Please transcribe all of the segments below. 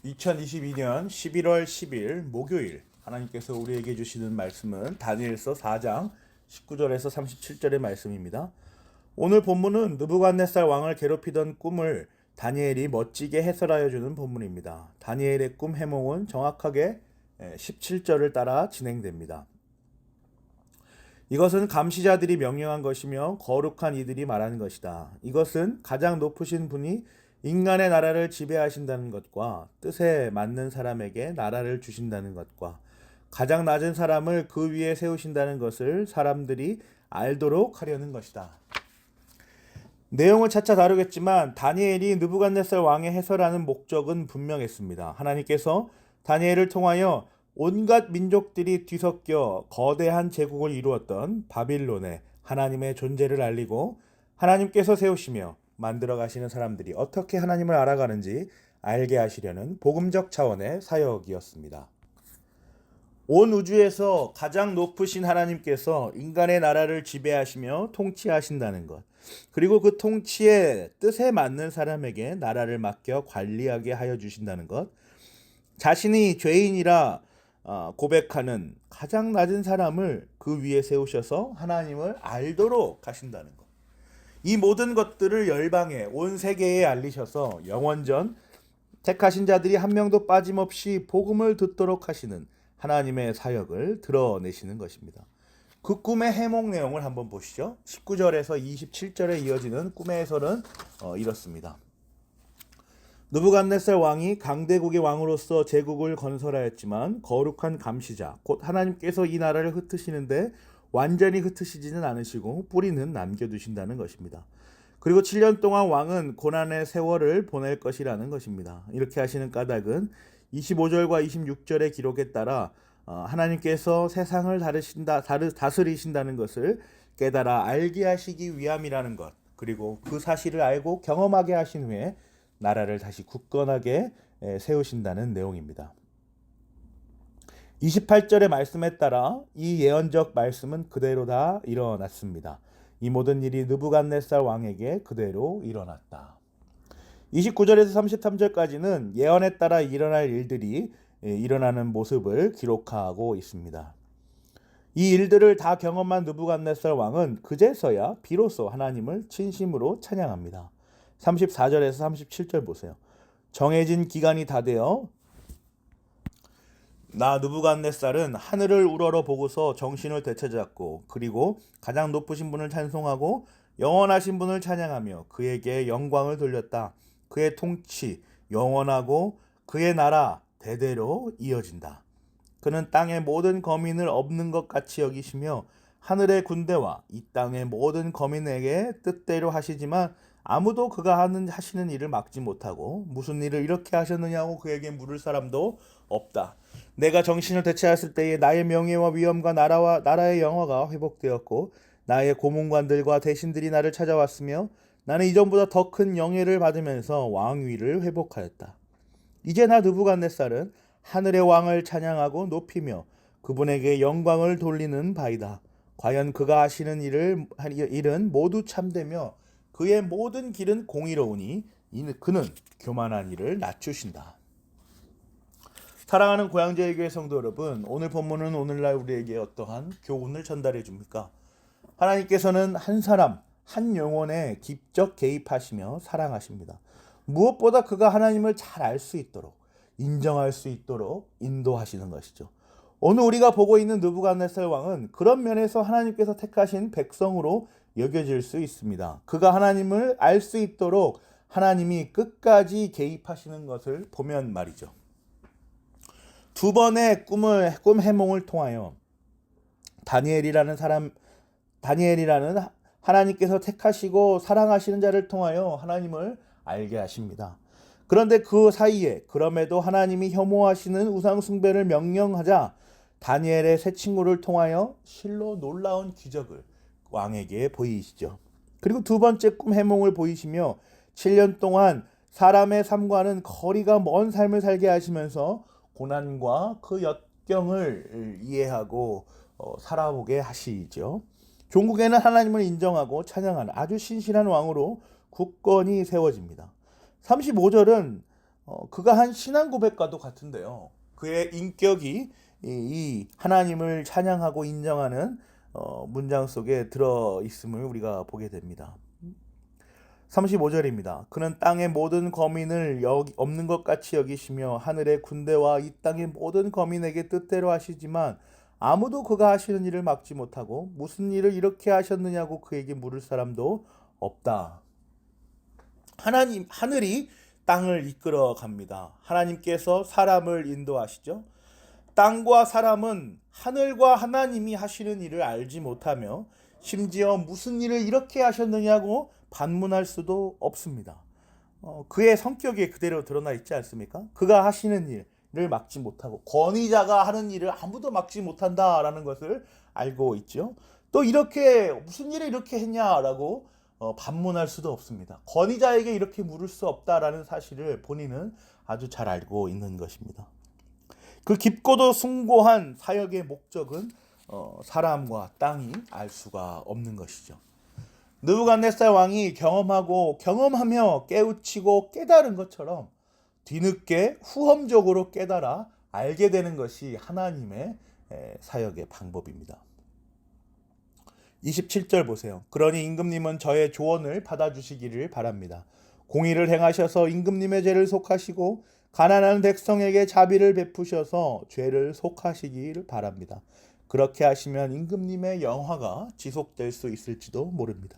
2022년 11월 10일 목요일 하나님께서 우리에게 주시는 말씀은 다니엘서 4장 19절에서 37절의 말씀입니다. 오늘 본문은 느부갓네살 왕을 괴롭히던 꿈을 다니엘이 멋지게 해설하여 주는 본문입니다. 다니엘의 꿈 해몽은 정확하게 17절을 따라 진행됩니다. 이것은 감시자들이 명령한 것이며 거룩한 이들이 말하는 것이다. 이것은 가장 높으신 분이 인간의 나라를 지배하신다는 것과 뜻에 맞는 사람에게 나라를 주신다는 것과 가장 낮은 사람을 그 위에 세우신다는 것을 사람들이 알도록 하려는 것이다. 내용을 차차 다루겠지만 다니엘이 느부갓네살 왕의 해설하는 목적은 분명했습니다. 하나님께서 다니엘을 통하여 온갖 민족들이 뒤섞여 거대한 제국을 이루었던 바빌론에 하나님의 존재를 알리고 하나님께서 세우시며 만들어 가시는 사람들이 어떻게 하나님을 알아가는지 알게 하시려는 복음적 차원의 사역이었습니다. 온 우주에서 가장 높으신 하나님께서 인간의 나라를 지배하시며 통치하신다는 것, 그리고 그 통치의 뜻에 맞는 사람에게 나라를 맡겨 관리하게 하여 주신다는 것, 자신이 죄인이라 고백하는 가장 낮은 사람을 그 위에 세우셔서 하나님을 알도록 하신다는 것, 이 모든 것들을 열방에 온 세계에 알리셔서 영원전 택하신 자들이 한 명도 빠짐없이 복음을 듣도록 하시는 하나님의 사역을 드러내시는 것입니다. 그 꿈의 해몽 내용을 한번 보시죠. 19절에서 27절에 이어지는 꿈의 해설은 이렇습니다. 느부갓네살 왕이 강대국의 왕으로서 제국을 건설하였지만 거룩한 감시자 곧 하나님께서 이 나라를 흩으시는데 완전히 흩으시지는 않으시고 뿌리는 남겨두신다는 것입니다. 그리고 7년 동안 왕은 고난의 세월을 보낼 것이라는 것입니다. 이렇게 하시는 까닭은 25절과 26절의 기록에 따라 하나님께서 세상을 다스리신다는 것을 깨달아 알게 하시기 위함이라는 것, 그리고 그 사실을 알고 경험하게 하신 후에 나라를 다시 굳건하게 세우신다는 내용입니다. 28절의 말씀에 따라 이 예언적 말씀은 그대로 다 일어났습니다. 이 모든 일이 느부갓네살 왕에게 그대로 일어났다. 29절에서 33절까지는 예언에 따라 일어날 일들이 일어나는 모습을 기록하고 있습니다. 이 일들을 다 경험한 느부갓네살 왕은 그제서야 비로소 하나님을 진심으로 찬양합니다. 34절에서 37절 보세요. 정해진 기간이 다 되어 나 느부갓네살은 하늘을 우러러 보고서 정신을 되찾았고 그리고 가장 높으신 분을 찬송하고 영원하신 분을 찬양하며 그에게 영광을 돌렸다. 그의 통치 영원하고 그의 나라 대대로 이어진다. 그는 땅의 모든 거민을 없는 것 같이 여기시며 하늘의 군대와 이 땅의 모든 거민에게 뜻대로 하시지만 아무도 그가 하시는 일을 막지 못하고 무슨 일을 이렇게 하셨느냐고 그에게 물을 사람도 없다. 내가 정신을 되찾았을 때에 나의 명예와 위엄과 나라의 영화가 회복되었고 나의 고문관들과 대신들이 나를 찾아왔으며 나는 이전보다 더 큰 영예를 받으면서 왕위를 회복하였다. 이제 나 느부갓네살은 하늘의 왕을 찬양하고 높이며 그분에게 영광을 돌리는 바이다. 과연 그가 하시는 일은 모두 참되며 그의 모든 길은 공의로우니 그는 교만한 일을 낮추신다. 사랑하는 고향제일교회 성도 여러분, 오늘 본문은 오늘날 우리에게 어떠한 교훈을 전달해 줍니까? 하나님께서는 한 사람, 한 영혼에 직접 개입하시며 사랑하십니다. 무엇보다 그가 하나님을 잘 알 수 있도록, 인정할 수 있도록 인도하시는 것이죠. 오늘 우리가 보고 있는 느부갓네살 왕은 그런 면에서 하나님께서 택하신 백성으로 여겨질 수 있습니다. 그가 하나님을 알 수 있도록 하나님이 끝까지 개입하시는 것을 보면 말이죠. 두 번의 꿈 해몽을 통하여 다니엘이라는 하나님께서 택하시고 사랑하시는 자를 통하여 하나님을 알게 하십니다. 그런데 그 사이에 그럼에도 하나님이 혐오하시는 우상 숭배를 명령하자 다니엘의 세 친구를 통하여 실로 놀라운 기적을 왕에게 보이시죠. 그리고 두 번째 꿈 해몽을 보이시며 7년 동안 사람의 삶과는 거리가 먼 삶을 살게 하시면서 고난과 그 역경을 이해하고 살아보게 하시죠. 종국에는 하나님을 인정하고 찬양하는 아주 신실한 왕으로 굳건히 세워집니다. 35절은 그가 한 신앙 고백과도 같은데요. 그의 인격이 이 하나님을 찬양하고 인정하는 문장 속에 들어 있음을 우리가 보게 됩니다. 35절입니다. 그는 땅의 모든 거민을 없는 것 같이 여기시며 하늘의 군대와 이 땅의 모든 거민에게 뜻대로 하시지만 아무도 그가 하시는 일을 막지 못하고 무슨 일을 이렇게 하셨느냐고 그에게 물을 사람도 없다. 하늘이 땅을 이끌어 갑니다. 하나님께서 사람을 인도하시죠. 땅과 사람은 하늘과 하나님이 하시는 일을 알지 못하며 심지어 무슨 일을 이렇게 하셨느냐고 반문할 수도 없습니다. 그의 성격이 그대로 드러나 있지 않습니까? 그가 하시는 일을 막지 못하고 권위자가 하는 일을 아무도 막지 못한다라는 것을 알고 있죠. 또 이렇게 무슨 일을 이렇게 했냐라고 반문할 수도 없습니다. 권위자에게 이렇게 물을 수 없다라는 사실을 본인은 아주 잘 알고 있는 것입니다. 그 깊고도 숭고한 사역의 목적은 사람과 땅이 알 수가 없는 것이죠. 느부갓네살 왕이 경험하며 깨우치고 깨달은 것처럼 뒤늦게 후험적으로 깨달아 알게 되는 것이 하나님의 사역의 방법입니다. 27절 보세요. 그러니 임금님은 저의 조언을 받아주시기를 바랍니다. 공의를 행하셔서 임금님의 죄를 속하시고 가난한 백성에게 자비를 베푸셔서 죄를 속하시기를 바랍니다. 그렇게 하시면 임금님의 영화가 지속될 수 있을지도 모릅니다.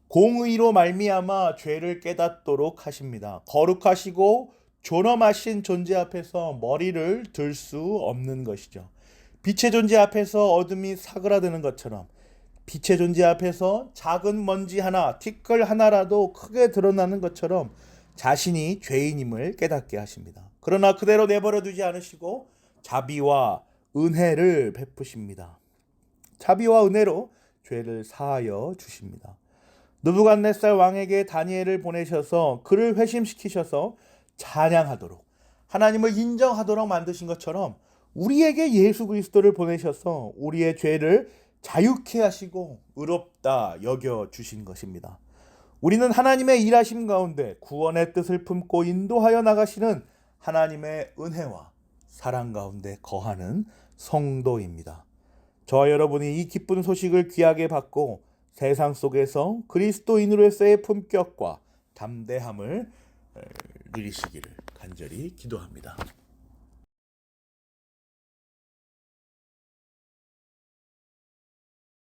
공의로 말미암아 죄를 깨닫도록 하십니다. 거룩하시고 존엄하신 존재 앞에서 머리를 들 수 없는 것이죠. 빛의 존재 앞에서 어둠이 사그라드는 것처럼 빛의 존재 앞에서 작은 먼지 하나, 티끌 하나라도 크게 드러나는 것처럼 자신이 죄인임을 깨닫게 하십니다. 그러나 그대로 내버려 두지 않으시고 자비와 은혜를 베푸십니다. 자비와 은혜로 죄를 사하여 주십니다. 느부갓네살 왕에게 다니엘을 보내셔서 그를 회심시키셔서 찬양하도록 하나님을 인정하도록 만드신 것처럼 우리에게 예수 그리스도를 보내셔서 우리의 죄를 자유케 하시고 의롭다 여겨 주신 것입니다. 우리는 하나님의 일하심 가운데 구원의 뜻을 품고 인도하여 나가시는 하나님의 은혜와 사랑 가운데 거하는 성도입니다. 저와 여러분이 이 기쁜 소식을 귀하게 받고 세상 속에서 그리스도인으로서의 품격과 담대함을 누리시기를 간절히 기도합니다.